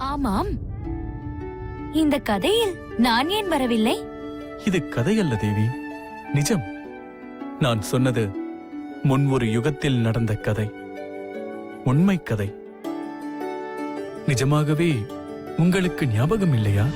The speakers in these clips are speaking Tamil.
ஆமாம், இந்த கதையில் நான் ஏன் வரவில்லை? இது கதையல்ல தேவி, நிஜம். நான் சொன்னது முன் ஒரு யுகத்தில் நடந்த கதை, உண்மை கதை. நிஜமாகவே உங்களுக்கு ஞாபகம் இல்லையா?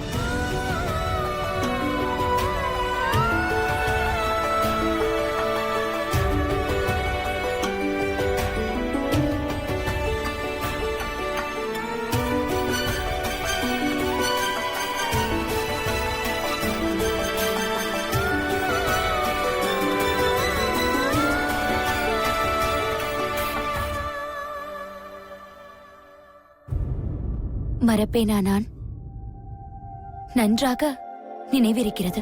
மறப்பேனா நான்? நன்றாக நினைவிருக்கிறது.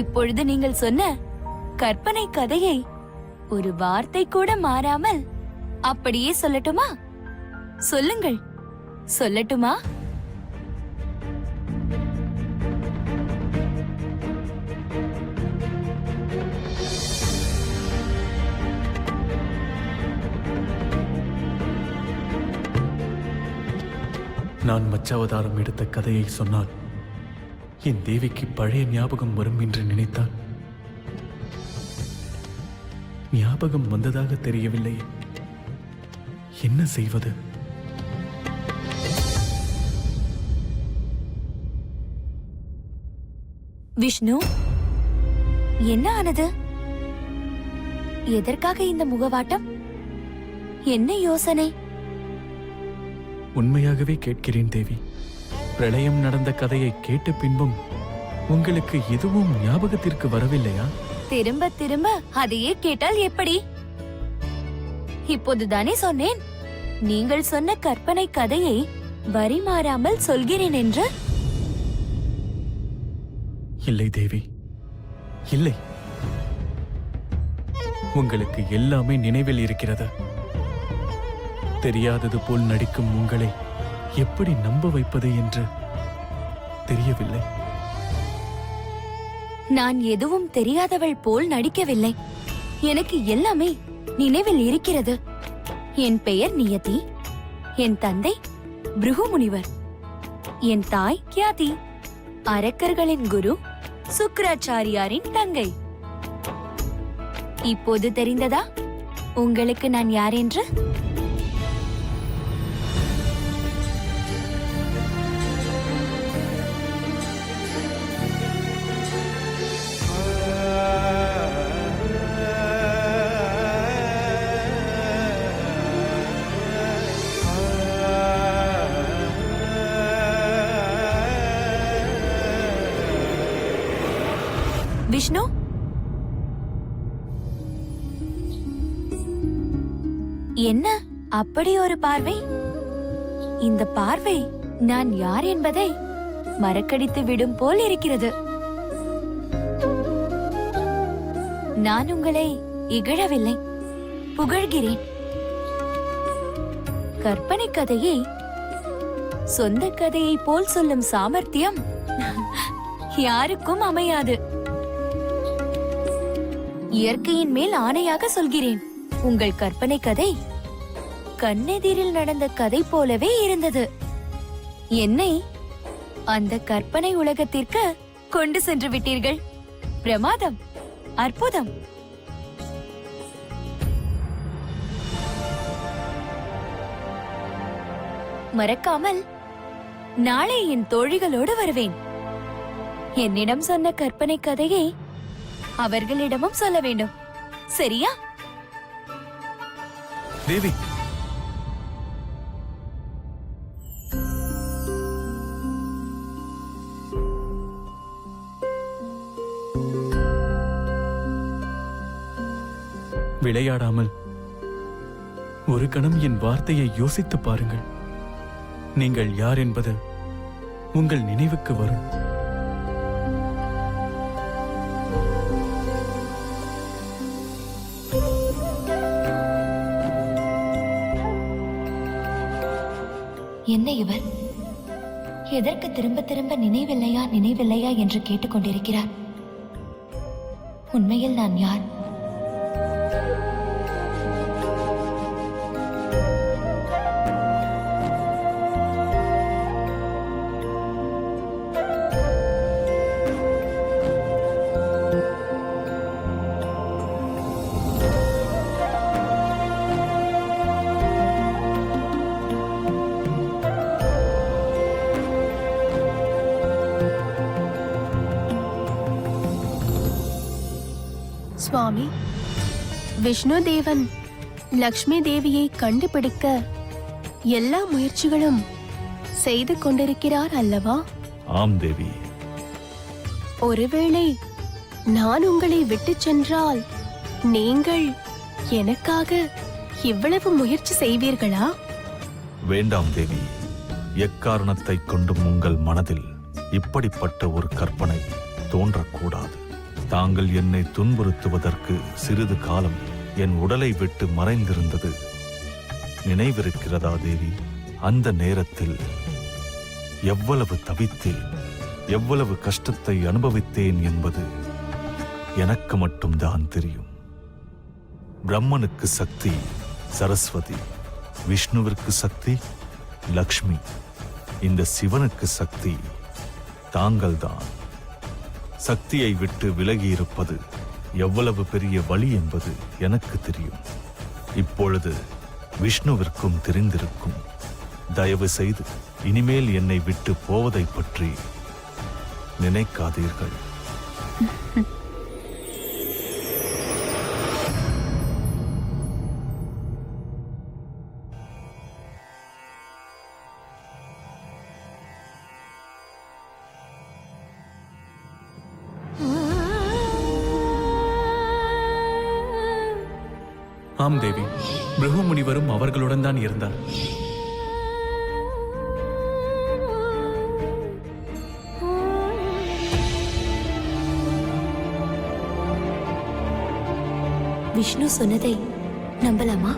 இப்பொழுது நீங்கள் சொன்ன கற்பனை கதையை ஒரு வார்த்தை கூட மாறாமல் அப்படியே சொல்லட்டுமா? சொல்லுங்கள், சொல்லட்டுமா? நான் மச்சாவதாரம் எடுத்த கதையை சொன்னால் என் தேவிக்கு பழைய ஞாபகம் வரும் என்று நினைத்தால், ஞாபகம் வந்ததாக தெரியவில்லை. என்ன செய்வது? விஷ்ணு, என்ன ஆனது? எதற்காக இந்த முகவாட்டம்? என்ன யோசனை? உண்மையாகவே கேட்கிறேன் தேவி. பிரளயம் நடந்த கதையை கேட்ட பின்பும் உங்களுக்கு எதுவும் ஞாபகத்திற்கு வரவில்லையா? திரும்ப திரும்ப அதையே கேட்டால் எப்படி? இப்போதுதானே சொன்னேன், நீங்கள் சொன்ன கற்பனை கதையை வரி மாறாமல் சொல்கிறேன் என்று. இல்லை தேவி, இல்லை. உங்களுக்கு எல்லாமே நினைவில் இருக்கிறது. தெரியாதது போல் நடிக்கும் உங்களை எப்படி நம்ப வைப்பது என்று தெரியவில்லை. நான் எதுவும் தெரியாதவள் போல் நடிக்கவில்லை. எனக்கு எல்லாமே நினைவில் இருக்கிறது. என் பெயர் நியதி, என் தந்தை பிருகு முனிவர், என் தாய் கியாதி, அரக்கர்களின் குரு சுக்ராச்சாரியாரின் தங்கை. இப்போது தெரிந்ததா உங்களுக்கு நான் யார் என்று? விஷ்ணு, என்ன அப்படி ஒரு பார்வை? இந்த பார்வை நான் யார் என்பதை மறக்கடித்து விடும் போல் இருக்கிறது. நான் உங்களை இகழவில்லை, புகழ்கிறேன். கற்பனை கதையை சொந்த கதையை போல் சொல்லும் சாமர்த்தியம் யாருக்கும் அமையாது. இயற்கையின் மேல் ஆணையாக சொல்கிறேன், உங்கள் கற்பனை கதை கண்ணெதிரில் நடந்த கதை போலவே இருந்தது. என்னை அந்த கற்பனை உலகத்திற்கு கொண்டு சென்று விட்டீர்கள். பிரமாதம், அற்புதம். மறக்காமல் நாளை என் தோழிகளோடு வருவேன். என்னிடம் சொன்ன கற்பனை கதையை அவர்களிடமும் சொல்ல வேண்டும், சரியா? தேவி, விளையாடாமல் ஒரு கணம் என் வார்த்தையை யோசித்து பாருங்கள். நீங்கள் யார் என்பது உங்கள் நினைவுக்கு வரும். என்ன இவர் எதற்கு திரும்ப திரும்ப நினைவில்லையா நினைவில்லையா என்று கேட்டுக்கொண்டிருக்கிறார்? உண்மையில் நான் யார்? சுவாமி, விஷ்ணு தேவன் லக்ஷ்மி தேவியை கண்டுபிடிக்க எல்லா முயற்சிகளும் செய்து கொண்டிருக்கிறார் அல்லவா? ஆம் தேவி. ஒருவேளை நான் உங்களை விட்டுச் சென்றால் நீங்கள் எனக்காக இவ்வளவு முயற்சி செய்வீர்களா? வேண்டாம் தேவி. எக்காரணத்தை கொண்டும் உங்கள் மனதில் இப்படிப்பட்ட ஒரு கற்பனை தோன்றக்கூடாது. தாங்கள் என்னை துன்புறுத்துவதற்கு சிறிது காலம் என் உடலை விட்டு மறைந்திருந்தது நினைவிருக்கிறதா தேவி? அந்த நேரத்தில் எவ்வளவு தவித்தேன், எவ்வளவு கஷ்டத்தை அனுபவித்தேன் என்பது எனக்கு மட்டும்தான் தெரியும். பிரம்மனுக்கு சக்தி சரஸ்வதி, விஷ்ணுவிற்கு சக்தி லக்ஷ்மி, இந்த சிவனுக்கு சக்தி தாங்கள்தான். சக்தியை விட்டு விலகியிருப்பது எவ்வளவு பெரிய வழி என்பது எனக்கு தெரியும். இப்பொழுது விஷ்ணுவிற்கும் தெரிந்திருக்கும். தயவு செய்து இனிமேல் என்னை விட்டு போவதை பற்றி நினைக்காதீர்கள். ஆம் தேவி, பிருகு முனிவரும் அவர்களுடன் தான் இருந்தார். விஷ்ணு சொன்னதை நம்பலாமா?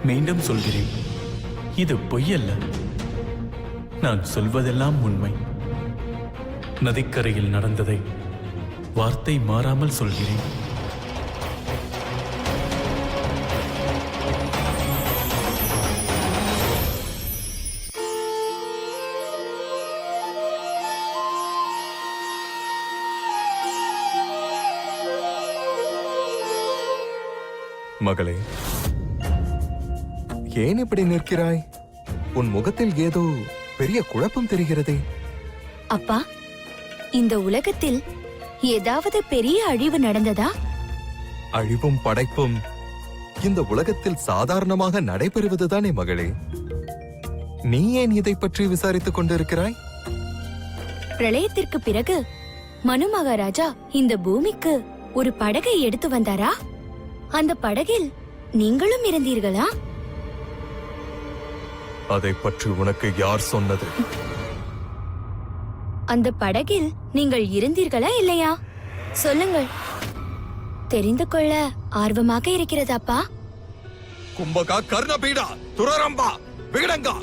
மீண்டும் சொல்கிறேன், இது பொய்யல்ல. நான் சொல்வதெல்லாம் உண்மை. நதிக்கரையில் நடந்ததை வார்த்தை மாறாமல் சொல்கிறேன். மகளே, ஏன் இப்படி நிற்கிறாய்? உன் முகத்தில் ஏதோ பெரிய குழப்பம் தெரிகிறதே. அப்பா, இந்த உலகத்தில் ஏதாவது பெரிய அழிவு நடந்ததா? அழிவும் படைப்பும் இந்த உலகத்தில் சாதாரணமாக நடைபெறுவதுதானே மகளே. நீ ஏன் இதை பற்றி விசாரித்துக் கொண்டிருக்கிறாய்? பிரளயத்திற்கு பிறகு மனு மகாராஜா இந்த பூமிக்கு ஒரு படகை எடுத்து வந்தாரா? அந்த படகில் நீங்களும் இருந்தீர்களா? அதை பற்றி உனக்கு யார் சொன்னது? அந்த படகில் நீங்கள் இருந்தீர்களா இல்லையா? சொல்லுங்கள், தெரிந்து கொள்ள ஆர்வமாக இருக்கிறதாப்பா. கும்பகா, கர்ணபீடா, துரரம்பா, விகடங்கா,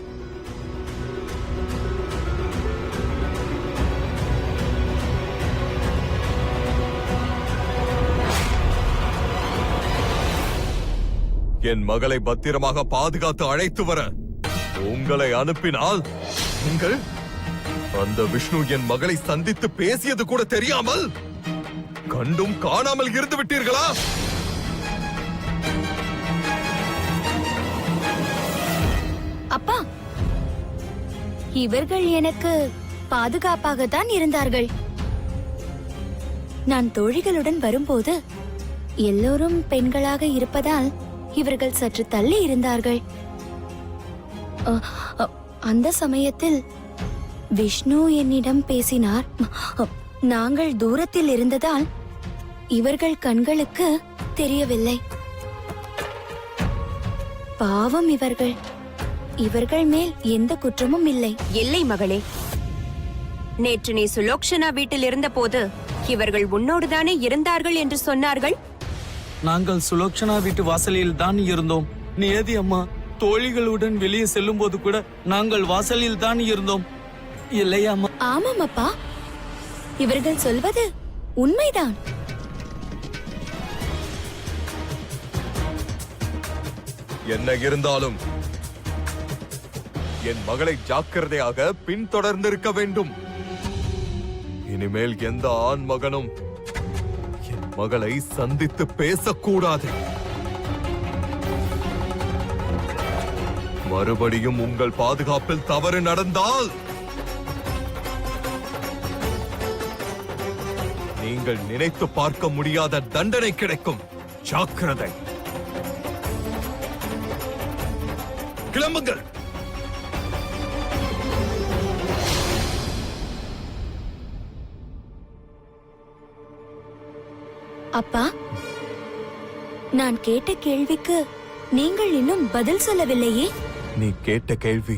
என் மகளை பத்திரமாக பாதுகாத்து அழைத்து வர உங்களை அனுப்பினால் நீங்கள் அந்த விஷ்ணு என் மகளை சந்தித்து பேசியது கூட தெரியாமல் கண்டும் காணாமல் இருந்து விட்டீர்களா? அப்பா, இவர்கள் எனக்கு பாதுகாப்பாகத்தான் இருந்தார்கள். நான் தோழிகளுடன் வரும்போது எல்லோரும் பெண்களாக இருப்பதால் இவர்கள் சற்று தள்ளி இருந்தார்கள். அந்த சமயத்தில் விஷ்ணு என்னிடம் பேசினார். நாங்கள் தூரத்தில் இருந்ததால் இவர்கள் கண்களுக்கு தெரியவில்லை. பாவம் இவர்கள். இவர்கள் மேல் எந்த குற்றமும் இல்லை. இல்லை மகளே, நேற்று நீ சுலோக்ஷனா வீட்டில் இருந்தபோது இவர்கள் உன்னோடுதானே இருந்தார்கள் என்று சொன்னார்கள். நாங்கள் சுலோச்சனா வீட்டு வாசலில் தான் இருந்தோம். நியதி அம்மா, தோழிகளுடன் வெளியே செல்லும் போது கூட நாங்கள் வாசலில் தான் இருந்தோம். இல்லையா அம்மா? ஆமாம் அப்பா, இவர்கள் சொல்வது உண்மைதான். என்ன இருந்தாலும் என் மகளை ஜாக்கிரதையாக பின்தொடர்ந்திருக்க வேண்டும். இனிமேல் எந்த ஆண் மகனும் என் மகளை சந்தித்து பேசக்கூடாது. மறுபடியும் உங்கள் பாதுகாப்பில் தவறு நடந்தால் நீங்கள் நினைத்து பார்க்க முடியாத தண்டனை கிடைக்கும். ஜாக்கிரதை. கிளம்புங்கள். அப்பா, நான் கேட்ட கேள்விக்கு நீங்கள் இன்னும் பதில் சொல்லவில்லையே. நீ கேட்ட கேள்வி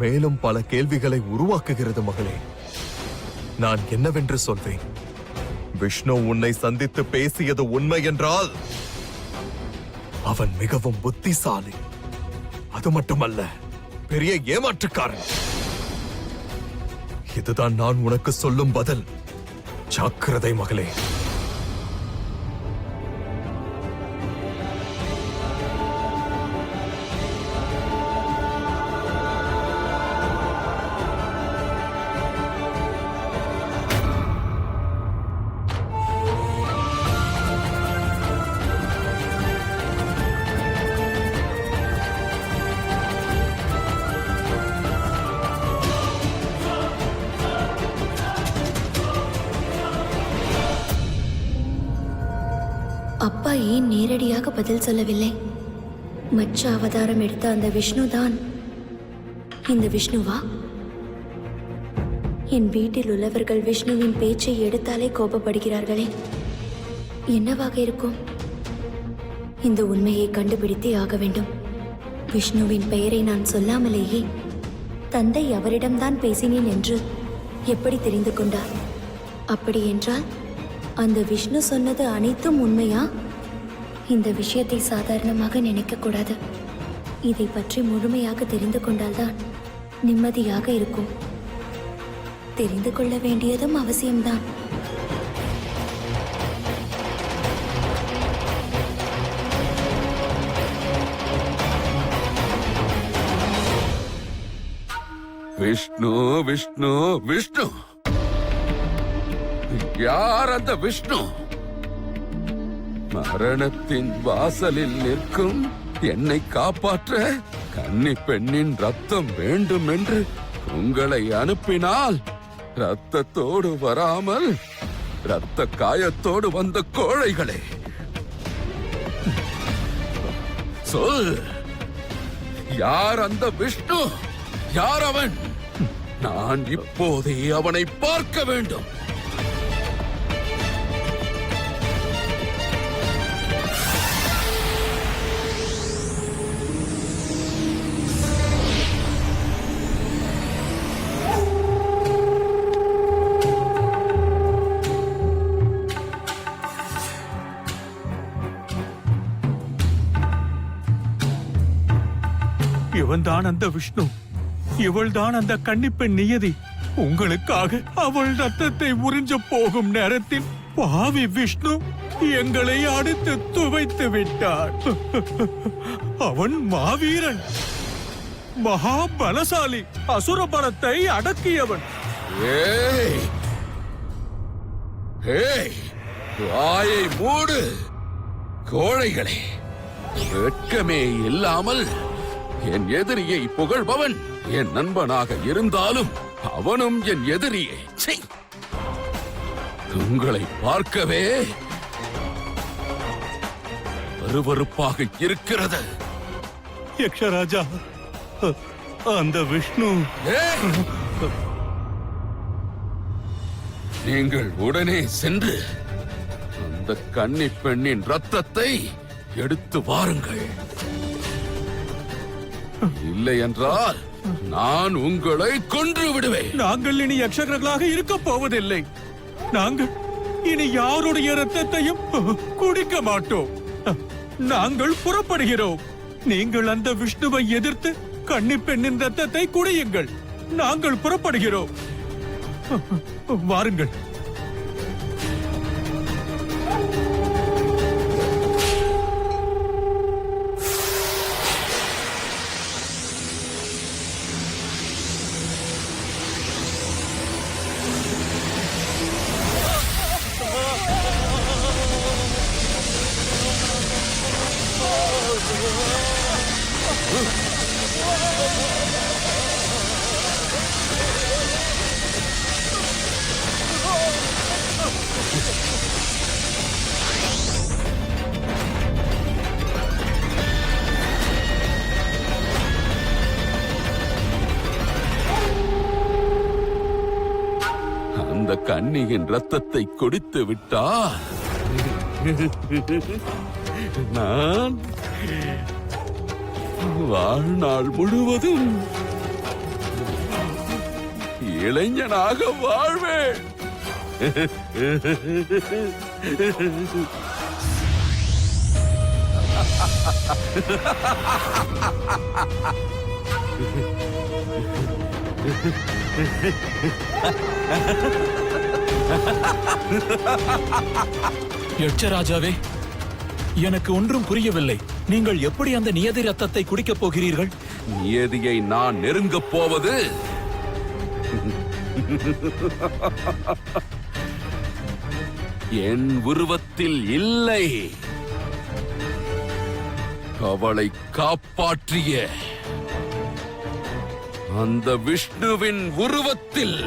மேலும் பல கேள்விகளை உருவாக்குகிறது மகளே. நான் என்னவென்று சொல்வேன்? விஷ்ணு உன்னை சந்தித்து பேசியது உண்மை என்றால் அவன் மிகவும் புத்திசாலி. அது மட்டுமல்ல, பெரிய ஏமாற்றுக்காரன். இதுதான் நான் உனக்கு சொல்லும் பதில். ஜாக்கிரதை மகளே. அப்பா ஏன் நேரடியாக பதில் சொல்லவில்லை? மச்ச அவதாரம் எடுத்த அந்த விஷ்ணு தான் இந்த விஷ்ணுவா? என் வீட்டில் உள்ளவர்கள் விஷ்ணுவின் பேச்சை எடுத்தாலே கோபப்படுகிறார்களே, என்னவாக இருக்கும்? இந்த உண்மையை கண்டுபிடித்தே ஆக வேண்டும். விஷ்ணுவின் பெயரை நான் சொல்லாமலேயே தந்தை அவரிடம்தான் பேசினேன் என்று எப்படி தெரிந்து கொண்டார்? அப்படி என்றால் அந்த விஷ்ணு சொன்னது அனைத்தும் உண்மையா? இந்த விஷயத்தை சாதாரணமாக நினைக்க கூடாது. இதை பற்றி முழுமையாக தெரிந்து கொண்டால்தான் நிம்மதியாக இருக்கும். தெரிந்து கொள்ள வேண்டியதும் அவசியம்தான். விஷ்ணு விஷ்ணு விஷ்ணு, யார் அந்த விஷ்ணு? மரணத்தின் வாசலில் நிற்கும் என்னை காப்பாற்ற கன்னி பெண்ணின் ரத்தம் வேண்டும் என்று உங்களை அனுப்பினால் ரத்தத்தோடு வராமல் ரத்த காயத்தோடு வந்த கோழைகளே, சொல், யார் அந்த விஷ்ணு? யார் அவன்? நான் இப்போதே அவனை பார்க்க வேண்டும். இவன்தான் அந்த விஷ்ணு, இவள்தான் அந்த கன்னிப்பெண் நியதி. உங்களுக்காக அவள் ரத்தத்தை உறிஞ்ச போகும் நேரத்தில் பாவி விஷ்ணு எங்களை அடித்து துவைத்து விட்டார். அவன் மாவீரன், மகாபலசாலி, அசுர பலத்தை அடக்கியவன். ஏய், ஏய், வாயை மூடு கோழைகளே! வெட்கமே இல்லாமல் என் எதிரியை புகழ்பவன் என் நண்பனாக இருந்தாலும் அவனும் என் எதிரியே. சீ! உங்களை பார்க்கவே அருவருப்பாக இருக்கிறது. யக்ஷராஜா, அந்த விஷ்ணு. ஏய்! நீங்கள் உடனே சென்று அந்த கன்னி பெண்ணின் ரத்தத்தை எடுத்து வாருங்கள். இல்லை என்றால் நான் உங்களை கொன்று விடுவேன். நாங்கள் இனி யக்ஷகர்களாக இருக்க போவதில்லை. நாங்கள் இனி யாருடைய இரத்தத்தையும் குடிக்க மாட்டோம். நாங்கள் புறப்படுகிறோம். நீங்கள் அந்த விஷ்ணுவை எதிர்த்து கன்னி பெண்ணின் ரத்தத்தை குடியுங்கள். நாங்கள் புறப்படுகிறோம். வாருங்கள். அந்த கன்னியின் ரத்தத்தை குடித்து விட்டால் நான் வாழ்நாள் முழுவதும் இளைஞனாக வாழ்வேன். யட்சராஜாவே, எனக்கு ஒன்றும் புரியவில்லை. நீங்கள் எப்படி அந்த நியதி ரத்தத்தை குடிக்கப் போகிறீர்கள்? நியதியை நான் நெருங்கப் போவது என் உருவத்தில் இல்லை, அவளை காப்பாற்றிய அந்த விஷ்ணுவின் உருவத்தில்.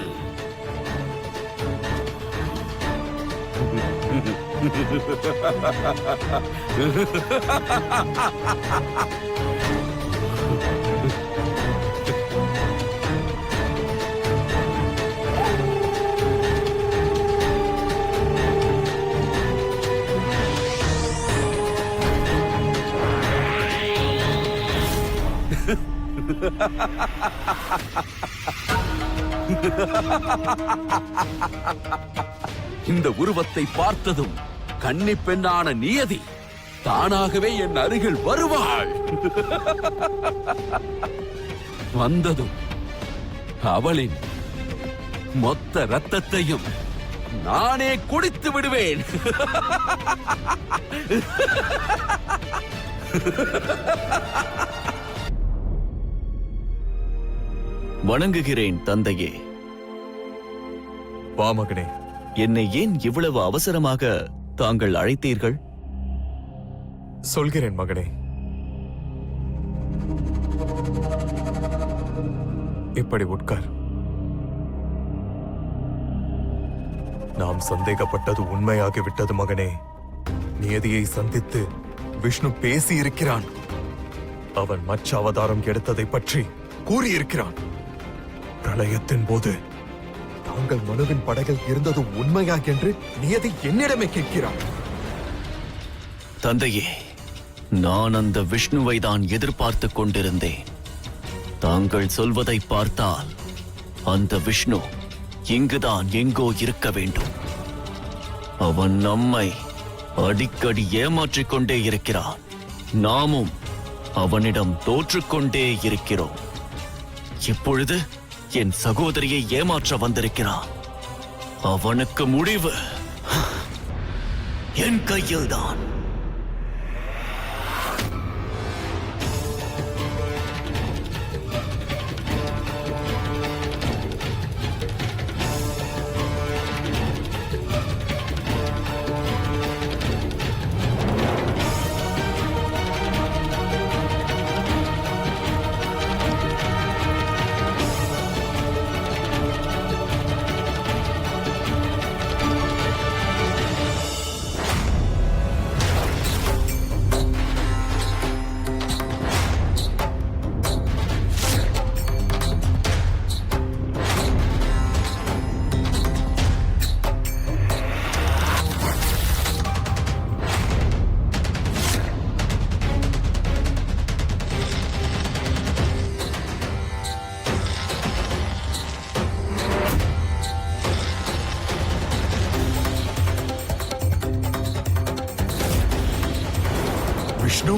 இந்த உருவத்தை பார்த்ததும் கன்னி பெண்ணான நியதி தானாகவே என் அருகில் வருவாள். வந்ததும் அவளின் மொத்த ரத்தத்தையும் நானே குடித்து விடுவேன். வணங்குகிறேன் தந்தையே. வா மகனே. என்னை ஏன் இவ்வளவு அவசரமாக தாங்கள் அழைத்தீர்கள்? சொல்கிறேன் மகனே. இப்படி உட்கார். நாம் சந்தேகப்பட்டது உண்மையாகிவிட்டது மகனே. நியதியை சந்தித்து விஷ்ணு பேசி இருக்கிறான். அவன் மச்ச அவதாரம் எடுத்ததை பற்றி கூறியிருக்கிறான். பிரளயத்தின் போது தாங்கள் மனுவின் படகில் இருந்தது உண்மையா என்று நியதி என்னிடமே கேட்கிறான். தந்தையே, நான் அந்த விஷ்ணுவை தான் எதிர்பார்த்துக் கொண்டிருந்தேன். தாங்கள் சொல்வதை பார்த்தால் அந்த விஷ்ணு இங்குதான் எங்கோ இருக்க வேண்டும். அவன் நம்மை அடிக்கடி ஏமாற்றிக் கொண்டே இருக்கிறான். நாமும் அவனிடம் தோற்றுக்கொண்டே இருக்கிறோம். இப்பொழுது என் சகோதரியை ஏமாற்ற வந்திருக்கிறான். அவனுக்கு முடிவு என் கையில்தான். விஷ்ணு